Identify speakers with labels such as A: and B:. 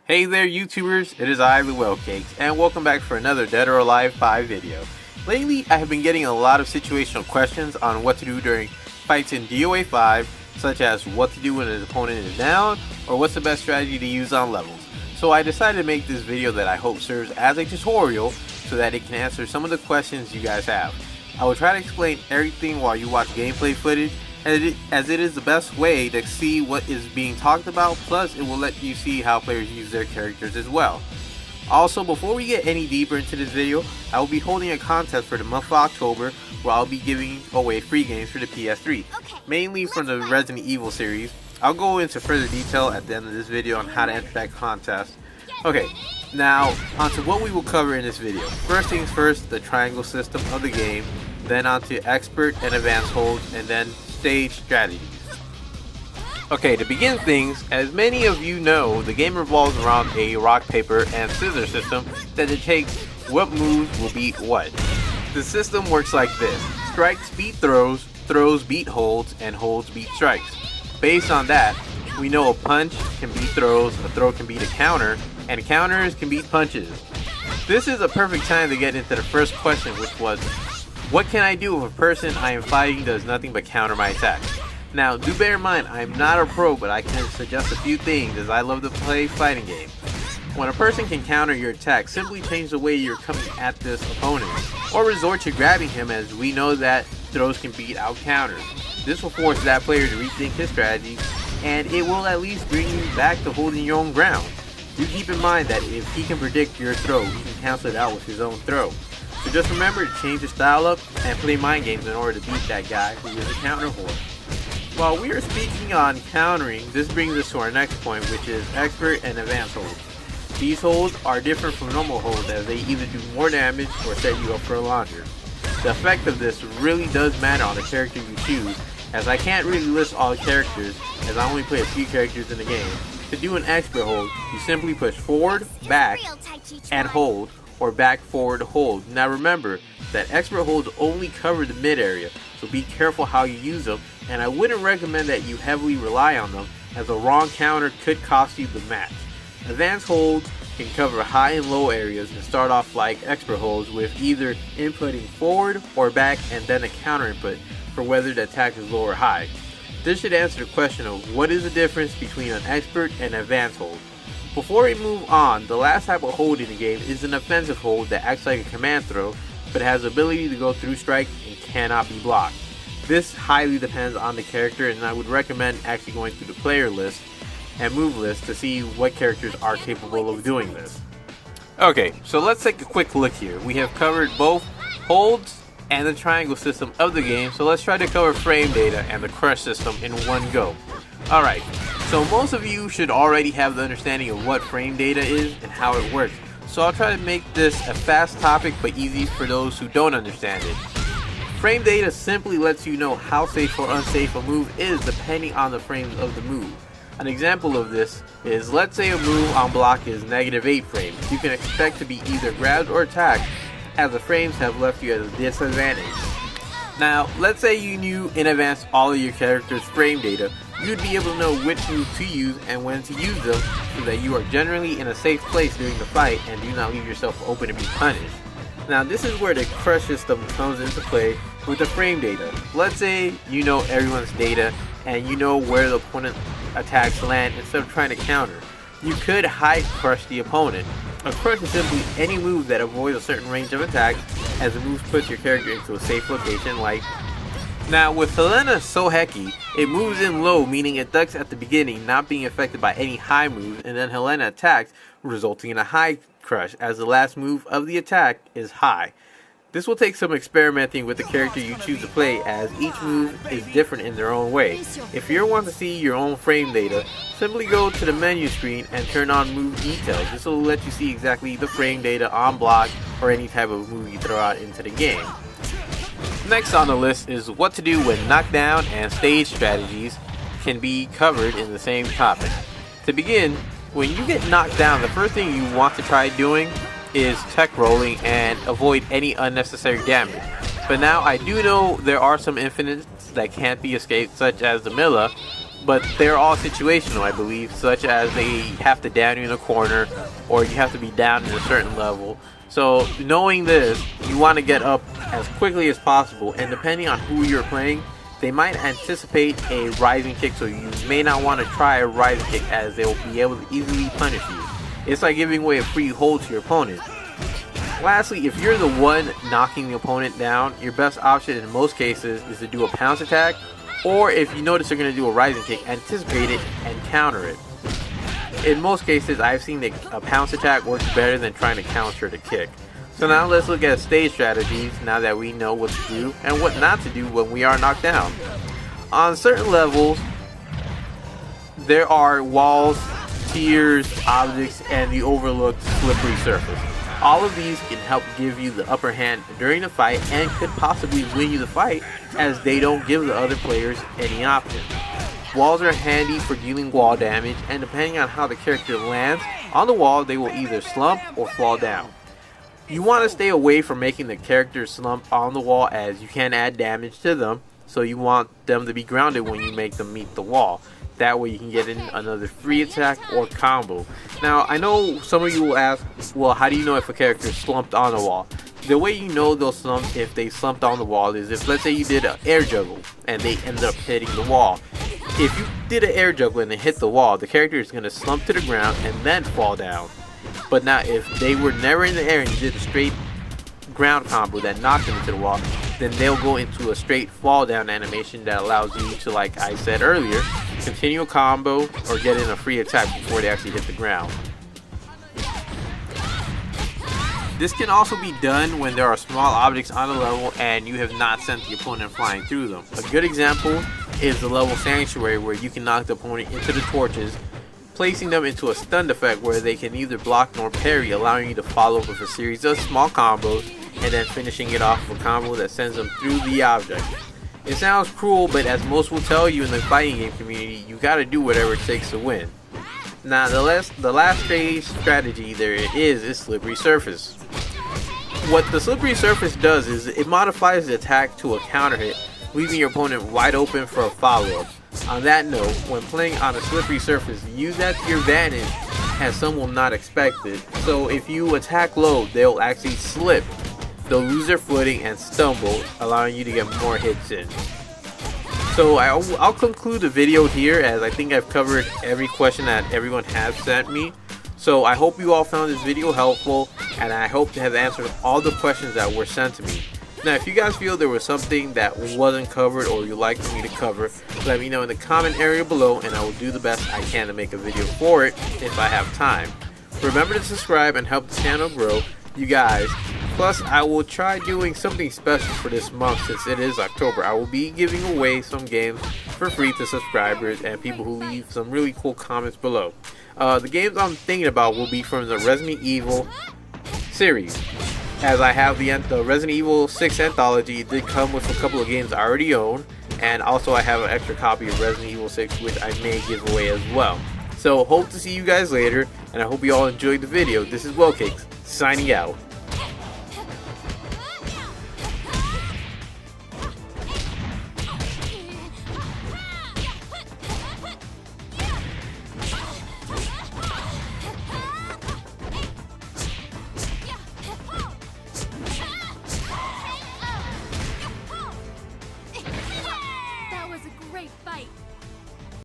A: Hey there YouTubers, it is I, Cakes, and welcome back for another Dead or Alive 5 video. Lately, I have been getting a lot of situational questions on what to do during fights in DOA 5, such as what to do when an opponent is down, or what's the best strategy to use on levels. So I decided to make this video that I hope serves as a tutorial so that it can answer some of the questions you guys have. I will try to explain everything while you watch gameplay footage, as it is the best way to see what is being talked about, plus it will let you see how players use their characters as well. Also, before we get any deeper into this video, I will be holding a contest for the month of October where I'll be giving away free games for the PS3, mainly from the Resident Evil series. I'll go into further detail at the end of this video on how to enter that contest. Okay, now onto what we will cover in this video. First things first, the triangle system of the game, then onto expert and advanced holds, and then stage strategies. Okay, to begin things, as many of you know, the game revolves around a rock, paper, and scissors system that dictates what moves will beat what. The system works like this: strikes beat throws, throws beat holds, and holds beat strikes. Based on that, we know a punch can beat throws, a throw can beat a counter, and counters can beat punches. This is a perfect time to get into the first question, which was, what can I do if a person I am fighting does nothing but counter my attacks? Now, do bear in mind, I am not a pro, but I can suggest a few things as I love to play fighting games. When a person can counter your attack, simply change the way you're coming at this opponent, or resort to grabbing him, as we know that throws can beat out counters. This will force that player to rethink his strategy, and it will at least bring you back to holding your own ground. Do keep in mind that if he can predict your throw, he can cancel it out with his own throw. So just remember to change your style up and play mind games in order to beat that guy who is a counter horde. While we are speaking on countering, this brings us to our next point, which is expert and advanced holds. These holds are different from normal holds, as they either do more damage or set you up for a launcher. The effect of this really does matter on the character you choose, as I can't really list all the characters as I only play a few characters in the game. To do an expert hold, you simply push forward, back, and hold, or back, forward, hold. Now remember that expert holds only cover the mid area, so be careful how you use them, and I wouldn't recommend that you heavily rely on them, as a wrong counter could cost you the match. Advanced holds can cover high and low areas and start off like expert holds, with either inputting forward or back and then a counter input for whether the attack is low or high. This should answer the question of what is the difference between an expert and advanced hold. Before we move on, the last type of hold in the game is an offensive hold that acts like a command throw, but has the ability to go through strikes and cannot be blocked. This highly depends on the character, and I would recommend actually going through the player list and move list to see what characters are capable of doing this. Okay, so let's take a quick look here. We have covered both holds and the triangle system of the game, so let's try to cover frame data and the crush system in one go. Alright, so most of you should already have the understanding of what frame data is and how it works, so I'll try to make this a fast topic but easy for those who don't understand it. Frame data simply lets you know how safe or unsafe a move is depending on the frames of the move. An example of this is, let's say a move on block is -8 frames. You can expect to be either grabbed or attacked, as the frames have left you at a disadvantage. Now, let's say you knew in advance all of your character's frame data, you'd be able to know which moves to use and when to use them, so that you are generally in a safe place during the fight and do not leave yourself open to be punished. Now, this is where the crush system comes into play with the frame data. Let's say you know everyone's data and you know where the opponent attacks land instead of trying to counter. You could hide crush the opponent. A crush is simply any move that avoids a certain range of attack, as the move puts your character into a safe location, like. Now with Helena Soheki, it moves in low, meaning it ducks at the beginning, not being affected by any high moves, and then Helena attacks, resulting in a high crush, as the last move of the attack is high. This will take some experimenting with the character you choose to play, as each move is different in their own way. If you want to see your own frame data, simply go to the menu screen and turn on move details. This will let you see exactly the frame data on block or any type of move you throw out into the game. Next on the list is what to do when knockdown and stage strategies can be covered in the same topic. To begin, when you get knocked down, the first thing you want to try doing is tech rolling and avoid any unnecessary damage. But now I do know there are some infinites that can't be escaped, such as the Milla, but they're all situational, I believe, such as they have to down you in a corner, or you have to be down in a certain level. So knowing this, you want to get up as quickly as possible, and depending on who you're playing, they might anticipate a rising kick, so you may not want to try a rising kick, as they'll be able to easily punish you. It's like giving away a free hold to your opponent. Lastly, if you're the one knocking the opponent down, your best option in most cases is to do a pounce attack, or if you notice they're going to do a rising kick, anticipate it and counter it. In most cases, I've seen that a pounce attack works better than trying to counter the kick. So now let's look at stage strategies now that we know what to do and what not to do when we are knocked down. On certain levels, there are walls, tiers, objects, and the overlooked slippery surface. All of these can help give you the upper hand during the fight and could possibly win you the fight, as they don't give the other players any options. Walls are handy for dealing wall damage, and depending on how the character lands on the wall, they will either slump or fall down. You want to stay away from making the character slump on the wall, as you can add damage to them, so you want them to be grounded when you make them meet the wall. That way you can get in another free attack or combo. Now, I know some of you will ask, well, how do you know if a character is slumped on the wall? The way you know they'll slump if they slumped on the wall is if, let's say you did an air juggle and they ended up hitting the wall. If you did an air juggle and they hit the wall, the character is going to slump to the ground and then fall down. But now if they were never in the air and you did a straight ground combo that knocked them into the wall, then they'll go into a straight fall down animation that allows you to, like I said earlier, continue a combo or get in a free attack before they actually hit the ground. This can also be done when there are small objects on the level and you have not sent the opponent flying through them. A good example is the level Sanctuary, where you can knock the opponent into the torches, placing them into a stunned effect where they can neither block nor parry, allowing you to follow up with a series of small combos and then finishing it off with a combo that sends them through the object. It sounds cruel, but as most will tell you in the fighting game community, you gotta do whatever it takes to win. Now the last stage strategy there is slippery surface. What the slippery surface does is it modifies the attack to a counter hit, leaving your opponent wide open for a follow-up. On that note, when playing on a slippery surface, use that to your advantage, as some will not expect it. So if you attack low, they'll actually slip. They'll lose their footing and stumble, allowing you to get more hits in. So I'll conclude the video here, as I think I've covered every question that everyone has sent me. So I hope you all found this video helpful, and I hope to have answered all the questions that were sent to me. Now, if you guys feel there was something that wasn't covered or you'd like me to cover, let me know in the comment area below, and I will do the best I can to make a video for it if I have time. Remember to subscribe and help the channel grow, you guys. Plus, I will try doing something special for this month since it is October. I will be giving away some games for free to subscribers and people who leave some really cool comments below. The games I'm thinking about will be from the Resident Evil series, as I have the Resident Evil 6 Anthology. It did come with a couple of games I already own, and also I have an extra copy of Resident Evil 6 which I may give away as well. So hope to see you guys later, and I hope you all enjoyed the video. This is Cakes signing out.